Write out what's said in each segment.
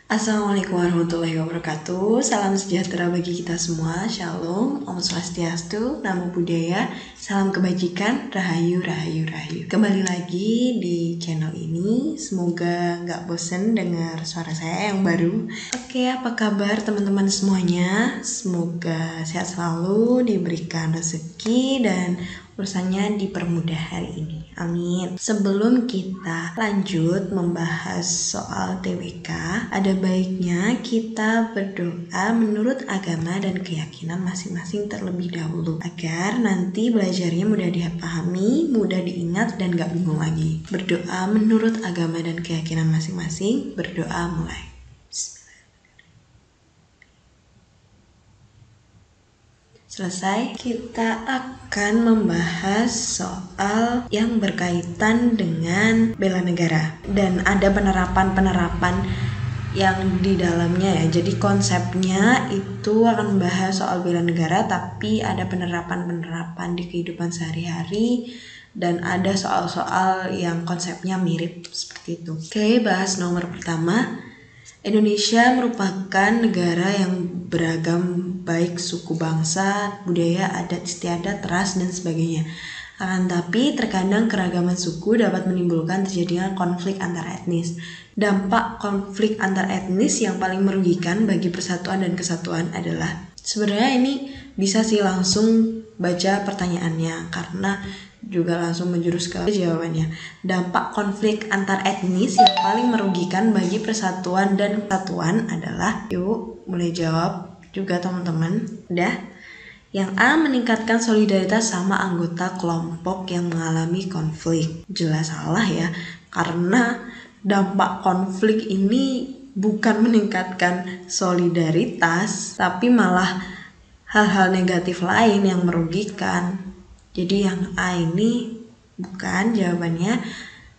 Assalamualaikum warahmatullahi wabarakatuh. Salam sejahtera bagi kita semua. Shalom, Om Swastiastu, Namo Buddhaya, salam kebajikan, rahayu, rahayu, rahayu. Kembali lagi di channel ini. Semoga nggak bosen dengar suara saya yang baru. Oke, apa kabar teman-teman semuanya? Semoga sehat selalu, diberikan rezeki dan urusannya dipermudah hari ini. Amin. Sebelum kita lanjut membahas soal TWK, ada baiknya kita berdoa menurut agama dan keyakinan masing-masing terlebih dahulu, agar nanti belajarnya mudah dipahami, mudah diingat, dan gak bingung lagi. Berdoa menurut agama dan keyakinan masing-masing. Berdoa mulai. Selesai, kita akan membahas soal yang berkaitan dengan bela negara dan ada penerapan-penerapan yang di dalamnya ya. Jadi konsepnya itu akan membahas soal bela negara, tapi ada penerapan-penerapan di kehidupan sehari-hari dan ada soal-soal yang konsepnya mirip seperti itu. Oke, bahas nomor pertama. Indonesia merupakan negara yang beragam, baik suku bangsa, budaya, adat istiadat, ras, dan sebagainya. Akan tapi terkadang keragaman suku dapat menimbulkan terjadinya konflik antar etnis. Dampak konflik antar etnis yang paling merugikan bagi persatuan dan kesatuan adalah, sebenarnya ini bisa sih langsung baca pertanyaannya karena juga langsung menjurus ke jawabannya. Dampak konflik antar etnis yang paling merugikan bagi persatuan dan kesatuan adalah, yuk mulai jawab juga teman-teman. Udah? Yang A, meningkatkan solidaritas sama anggota kelompok yang mengalami konflik. Jelas salah ya, karena dampak konflik ini bukan meningkatkan solidaritas, tapi malah hal-hal negatif lain yang merugikan. Jadi yang A ini bukan jawabannya,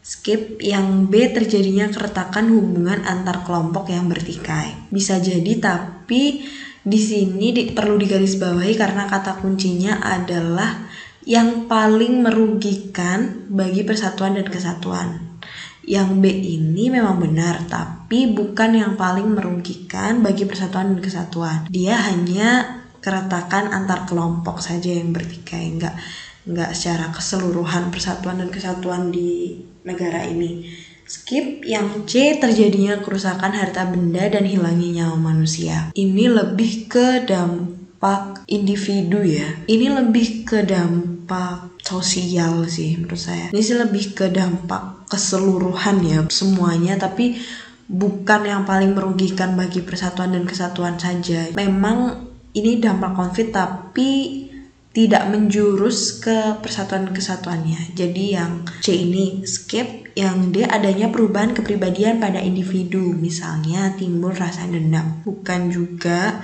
skip. Yang B, terjadinya keretakan hubungan antar kelompok yang bertikai. Bisa jadi, tapi di sini perlu digarisbawahi karena kata kuncinya adalah yang paling merugikan bagi persatuan dan kesatuan. Yang B ini memang benar, tapi bukan yang paling merugikan bagi persatuan dan kesatuan. Dia hanya keretakan antar kelompok saja yang bertikai, enggak secara keseluruhan persatuan dan kesatuan di negara ini. Skip. Yang C, terjadinya kerusakan harta benda dan hilangnya nyawa manusia. Ini lebih ke dampak individu ya. Ini lebih ke dampak sosial sih menurut saya. Ini sih lebih ke dampak keseluruhan ya, semuanya, tapi bukan yang paling merugikan bagi persatuan dan kesatuan saja. Memang ini dampak konflik tapi tidak menjurus ke persatuan kesatuannya. Jadi yang C ini skip. Yang D, adanya perubahan kepribadian pada individu, misalnya timbul rasa dendam. Bukan juga.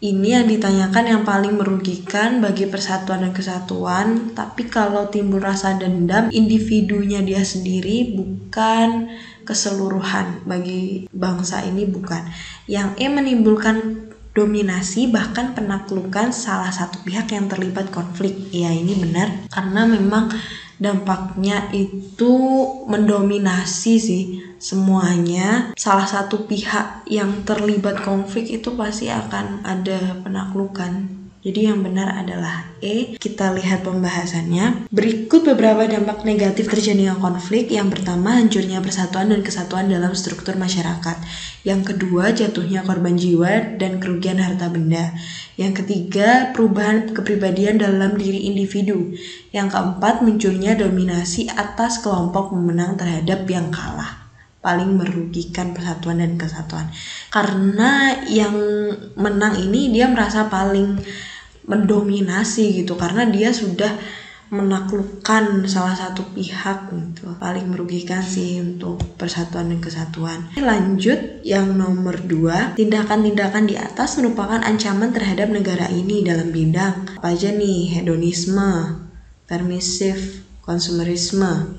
Ini yang ditanyakan yang paling merugikan bagi persatuan dan kesatuan, tapi kalau timbul rasa dendam individunya dia sendiri, bukan keseluruhan bagi bangsa ini, bukan. Yang E, menimbulkan dominasi bahkan penaklukan salah satu pihak yang terlibat konflik. Ya, ini benar karena memang dampaknya itu mendominasi sih semuanya. Salah satu pihak yang terlibat konflik itu pasti akan ada penaklukan. Jadi yang benar adalah E. Kita lihat pembahasannya. Berikut beberapa dampak negatif terjadinya konflik. Yang pertama, hancurnya persatuan dan kesatuan dalam struktur masyarakat. Yang kedua, jatuhnya korban jiwa dan kerugian harta benda. Yang ketiga, perubahan kepribadian dalam diri individu. Yang keempat, munculnya dominasi atas kelompok memenang terhadap yang kalah. Paling merugikan persatuan dan kesatuan. Karena yang menang ini dia merasa paling mendominasi gitu, karena dia sudah menaklukkan salah satu pihak gitu. Paling merugikan sih untuk persatuan dan kesatuan. Lanjut yang nomor 2, tindakan-tindakan di atas merupakan ancaman terhadap negara ini dalam bidang apa aja nih? Hedonisme, permisif, konsumerisme.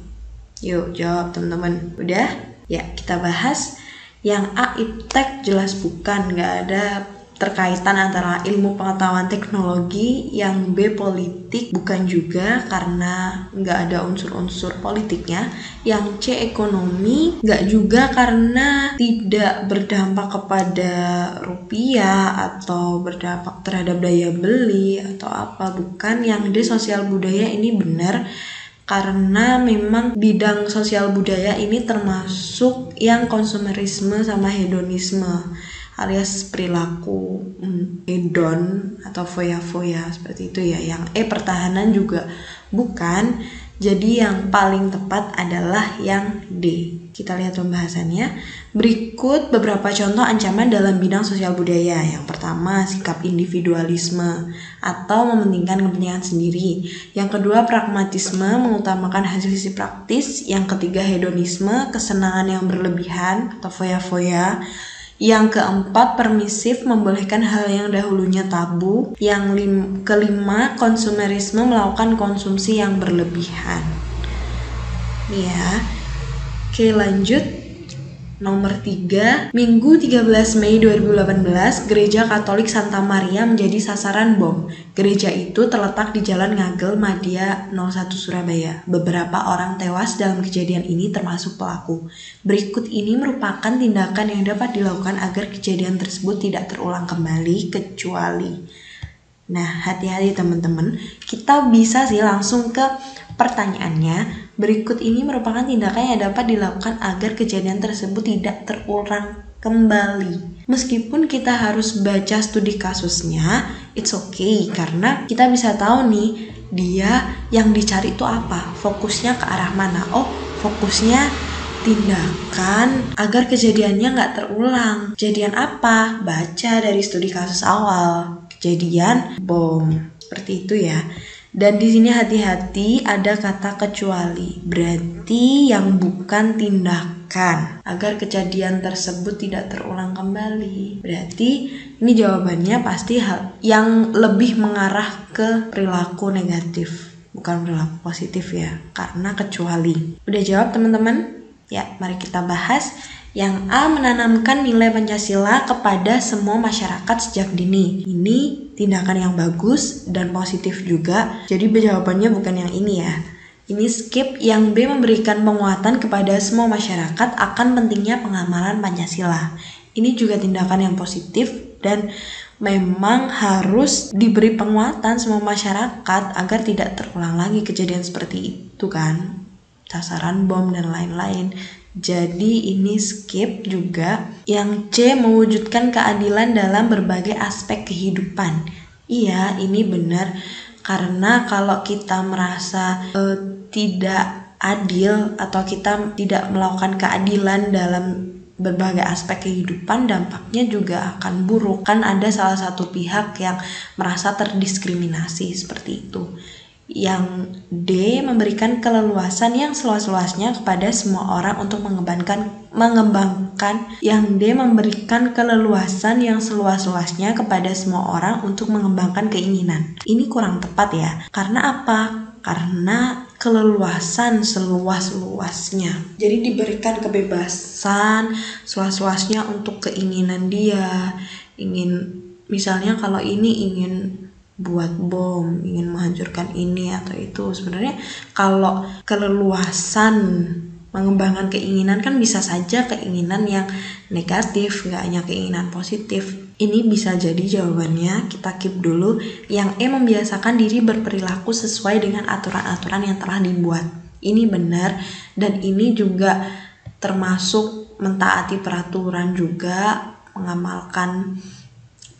Yuk jawab teman-teman. Udah? Ya, kita bahas. Yang A, iptek jelas bukan, nggak ada keterkaitan antara ilmu pengetahuan teknologi, yang B politik bukan juga karena nggak ada unsur-unsur politiknya, yang C ekonomi nggak juga karena tidak berdampak kepada rupiah atau berdampak terhadap daya beli atau apa, bukan. Yang D sosial budaya ini benar karena memang bidang sosial budaya ini termasuk yang konsumerisme sama hedonisme, alias perilaku hedon atau foya-foya seperti itu ya. Yang pertahanan juga bukan, jadi yang paling tepat adalah yang D. Kita lihat pembahasannya. Berikut beberapa contoh ancaman dalam bidang sosial budaya. Yang pertama, sikap individualisme atau mementingkan kepentingan sendiri. Yang kedua, pragmatisme, mengutamakan hasil sisi praktis. Yang ketiga, hedonisme, kesenangan yang berlebihan atau foya-foya. Yang keempat, permisif, membolehkan hal yang dahulunya tabu. Yang kelima, konsumerisme, melakukan konsumsi yang berlebihan. Ya, oke lanjut. Nomor 3, Minggu 13 Mei 2018, Gereja Katolik Santa Maria menjadi sasaran bom. Gereja itu terletak di Jalan Ngagel, Madya 01 Surabaya. Beberapa orang tewas dalam kejadian ini termasuk pelaku. Berikut ini merupakan tindakan yang dapat dilakukan agar kejadian tersebut tidak terulang kembali, kecuali. Nah, hati-hati teman-teman. Kita bisa sih langsung ke pertanyaannya. Berikut ini merupakan tindakan yang dapat dilakukan agar kejadian tersebut tidak terulang kembali. Meskipun kita harus baca studi kasusnya, it's okay, karena kita bisa tahu nih dia yang dicari itu apa, fokusnya ke arah mana. Oh, fokusnya tindakan agar kejadiannya nggak terulang. Kejadian apa? Baca dari studi kasus awal, kejadian bom, seperti itu ya. Dan di sini hati-hati ada kata kecuali, berarti yang bukan tindakan agar kejadian tersebut tidak terulang kembali. Berarti ini jawabannya pasti hal yang lebih mengarah ke perilaku negatif, bukan perilaku positif ya, karena kecuali. Udah jawab teman-teman? Ya, mari kita bahas. Yang A, menanamkan nilai Pancasila kepada semua masyarakat sejak dini. Ini tindakan yang bagus dan positif juga. Jadi jawabannya bukan yang ini ya. Ini skip. Yang B, memberikan penguatan kepada semua masyarakat akan pentingnya pengamalan Pancasila. Ini juga tindakan yang positif dan memang harus diberi penguatan semua masyarakat agar tidak terulang lagi kejadian seperti itu kan. Sasaran bom dan lain-lain. Jadi ini skip juga. Yang C, mewujudkan keadilan dalam berbagai aspek kehidupan. Iya, ini benar. Karena kalau kita merasa tidak adil atau kita tidak melakukan keadilan dalam berbagai aspek kehidupan, dampaknya juga akan buruk. Kan ada salah satu pihak yang merasa terdiskriminasi seperti itu. Yang D, memberikan keleluasan yang seluas-luasnya kepada semua orang untuk mengembangkan. Yang D, memberikan keleluasan yang seluas-luasnya kepada semua orang untuk mengembangkan keinginan. Ini kurang tepat ya. Karena apa? Karena keleluasan seluas-luasnya. Jadi diberikan kebebasan seluas-luasnya untuk keinginan dia. Misalnya kalau ini ingin buat bom, ingin menghancurkan ini atau itu. Sebenarnya kalau keleluasan mengembangkan keinginan kan bisa saja keinginan yang negatif, nggak hanya keinginan positif. Ini bisa jadi jawabannya. Kita keep dulu. Yang E, membiasakan diri berperilaku sesuai dengan aturan-aturan yang telah dibuat. Ini benar, dan ini juga termasuk mentaati peraturan juga, mengamalkan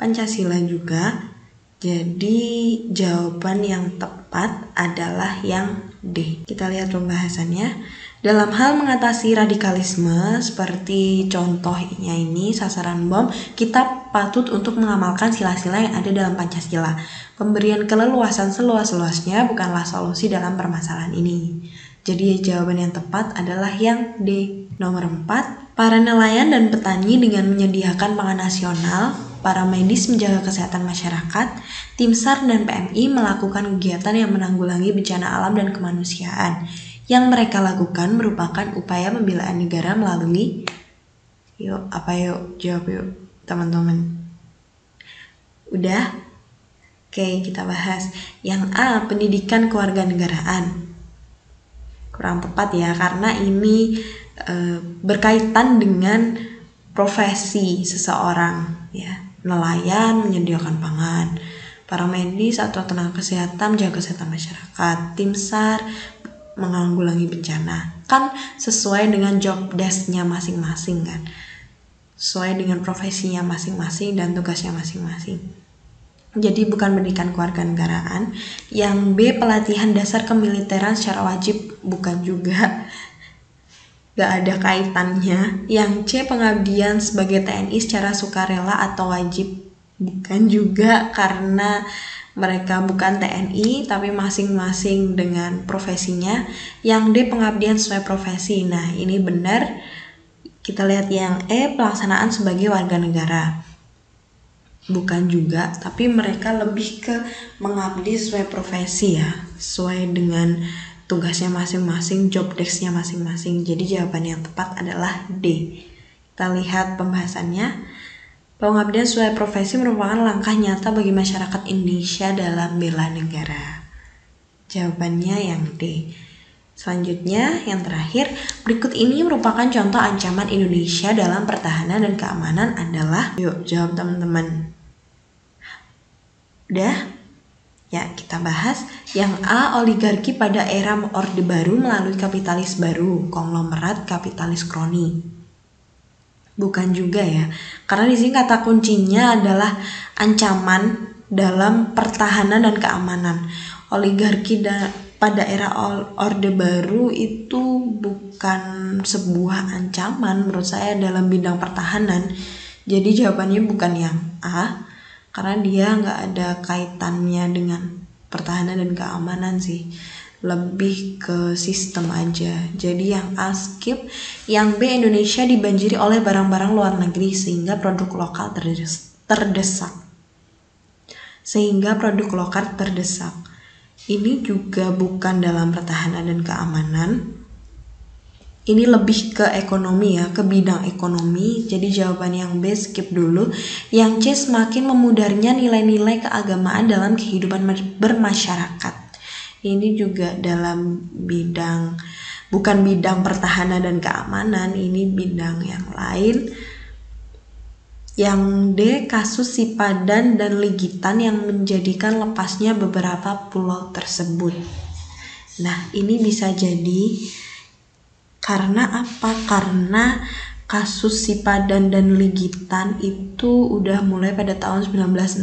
Pancasila juga. Jadi jawaban yang tepat adalah yang D. Kita lihat pembahasannya. Dalam hal mengatasi radikalisme, seperti contohnya ini sasaran bom, kita patut untuk mengamalkan sila-sila yang ada dalam Pancasila. Pemberian keleluasan seluas-luasnya bukanlah solusi dalam permasalahan ini. Jadi jawaban yang tepat adalah yang D. Nomor 4, para nelayan dan petani dengan menyediakan pangan nasional, para medis menjaga kesehatan masyarakat, tim SAR dan PMI melakukan kegiatan yang menanggulangi bencana alam dan kemanusiaan. Yang mereka lakukan merupakan upaya pembelaan negara melalui, jawab yuk teman-teman. Udah? Oke, kita bahas. Yang A, pendidikan kewarganegaraan. Kurang tepat ya, karena ini berkaitan dengan profesi seseorang ya. Nelayan menyediakan pangan, para medis atau tenaga kesehatan menjaga kesehatan masyarakat, tim SAR menanggulangi bencana. Kan sesuai dengan job desk-nya masing-masing kan, sesuai dengan profesinya masing-masing dan tugasnya masing-masing. Jadi bukan pendidikan kewarganegaraan. Yang B, pelatihan dasar kemiliteran secara wajib, bukan juga, gak ada kaitannya. Yang C, pengabdian sebagai TNI secara sukarela atau wajib, bukan juga, karena mereka bukan TNI tapi masing-masing dengan profesinya. Yang D, pengabdian sesuai profesi. Nah ini benar. Kita lihat yang E, pelaksanaan sebagai warga negara, bukan juga, tapi mereka lebih ke mengabdi sesuai profesi ya, sesuai dengan tugasnya masing-masing, job desk-nya masing-masing. Jadi jawaban yang tepat adalah D. Kita lihat pembahasannya. Pengabdian sesuai profesi merupakan langkah nyata bagi masyarakat Indonesia dalam bela negara. Jawabannya yang D. Selanjutnya, yang terakhir, berikut ini merupakan contoh ancaman Indonesia dalam pertahanan dan keamanan adalah. Yuk jawab teman-teman. Udah? Ya, kita bahas. Yang A, oligarki pada era Orde Baru melalui kapitalis baru, konglomerat kapitalis kroni. Bukan juga ya, karena di sini kata kuncinya adalah ancaman dalam pertahanan dan keamanan. Oligarki pada era Orde Baru itu bukan sebuah ancaman menurut saya dalam bidang pertahanan. Jadi jawabannya bukan yang A, karena dia nggak ada kaitannya dengan pertahanan dan keamanan sih, lebih ke sistem aja. Jadi yang A skip. Yang B, Indonesia dibanjiri oleh barang-barang luar negeri sehingga produk lokal terdesak. Ini juga bukan dalam pertahanan dan keamanan. Ini lebih ke ekonomi ya, ke bidang ekonomi. Jadi jawaban yang B skip dulu. Yang C, semakin memudarnya nilai-nilai keagamaan dalam kehidupan bermasyarakat. Ini juga dalam bidang, bukan bidang pertahanan dan keamanan, ini bidang yang lain. Yang D, kasus Sipadan dan Ligitan yang menjadikan lepasnya beberapa pulau tersebut. Nah ini bisa jadi karena apa? Karena kasus Sipadan dan Ligitan itu udah mulai pada tahun 1969.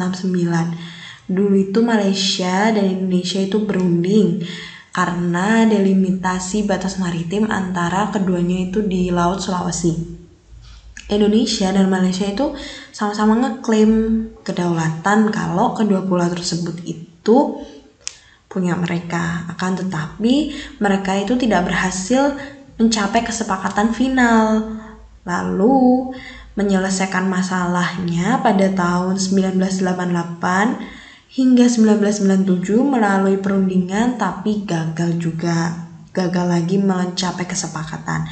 Dulu itu Malaysia dan Indonesia itu berunding karena delimitasi batas maritim antara keduanya itu di Laut Sulawesi. Indonesia dan Malaysia itu sama-sama ngeklaim kedaulatan kalau kedua pulau tersebut itu punya mereka. Akan tetapi mereka itu tidak berhasil mencapai kesepakatan final. Lalu menyelesaikan masalahnya pada tahun 1988 hingga 1997 melalui perundingan, tapi gagal lagi mencapai kesepakatan.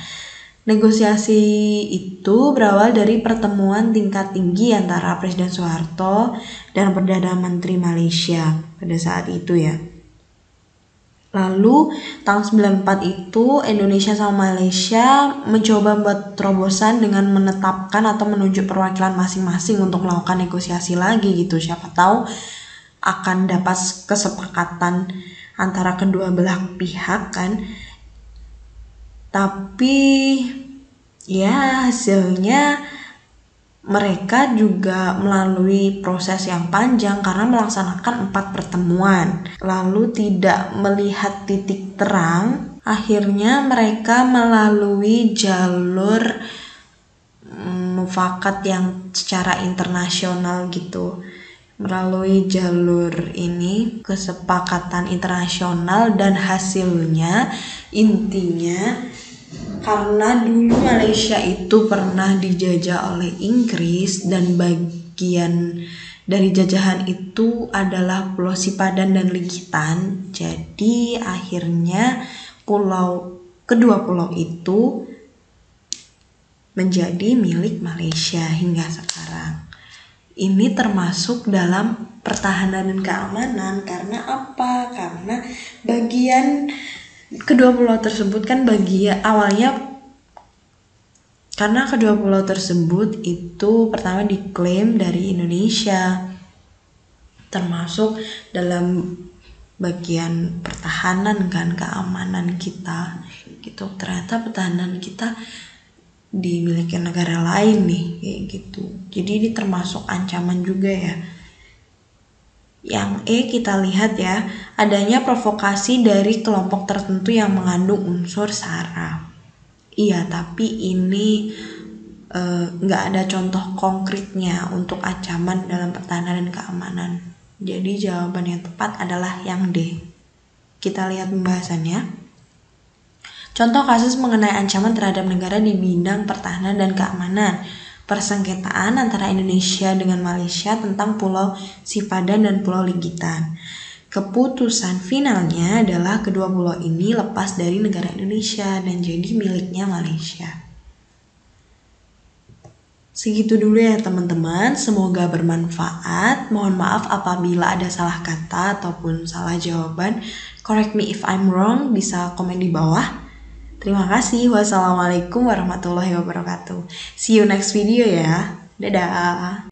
Negosiasi itu berawal dari pertemuan tingkat tinggi antara Presiden Soeharto dan Perdana Menteri Malaysia pada saat itu ya. Lalu tahun 94 itu Indonesia sama Malaysia mencoba buat terobosan dengan menetapkan atau menunjuk perwakilan masing-masing untuk melakukan negosiasi lagi gitu. Siapa tahu akan dapat kesepakatan antara kedua belah pihak kan. Tapi ya hasilnya mereka juga melalui proses yang panjang karena melaksanakan 4 pertemuan, lalu tidak melihat titik terang. Akhirnya mereka melalui jalur mufakat yang secara internasional gitu, melalui jalur ini kesepakatan internasional. Dan hasilnya intinya, karena dulu Malaysia itu pernah dijajah oleh Inggris dan bagian dari jajahan itu adalah Pulau Sipadan dan Ligitan. Jadi akhirnya kedua pulau itu menjadi milik Malaysia hingga sekarang. ini termasuk dalam pertahanan dan keamanan. Karena apa? Karena bagian kedua pulau tersebut kan karena kedua pulau tersebut itu pertama diklaim dari Indonesia, termasuk dalam bagian pertahanan kan, keamanan kita gitu. Ternyata pertahanan kita dimiliki negara lain nih kayak gitu. Jadi ini termasuk ancaman juga ya. Yang kita lihat ya, adanya provokasi dari kelompok tertentu yang mengandung unsur SARA. Iya, tapi ini nggak ada contoh konkretnya untuk ancaman dalam pertahanan dan keamanan. Jadi jawaban yang tepat adalah yang D. Kita lihat pembahasannya. Contoh kasus mengenai ancaman terhadap negara di bidang pertahanan dan keamanan. Persengketaan antara Indonesia dengan Malaysia tentang Pulau Sipadan dan Pulau Ligitan. Keputusan finalnya adalah kedua pulau ini lepas dari negara Indonesia dan jadi miliknya Malaysia. Segitu dulu ya teman-teman, semoga bermanfaat. Mohon maaf apabila ada salah kata ataupun salah jawaban. Correct me if I'm wrong, bisa komen di bawah. Terima kasih. Wassalamualaikum warahmatullahi wabarakatuh. See you next video ya. Dadah.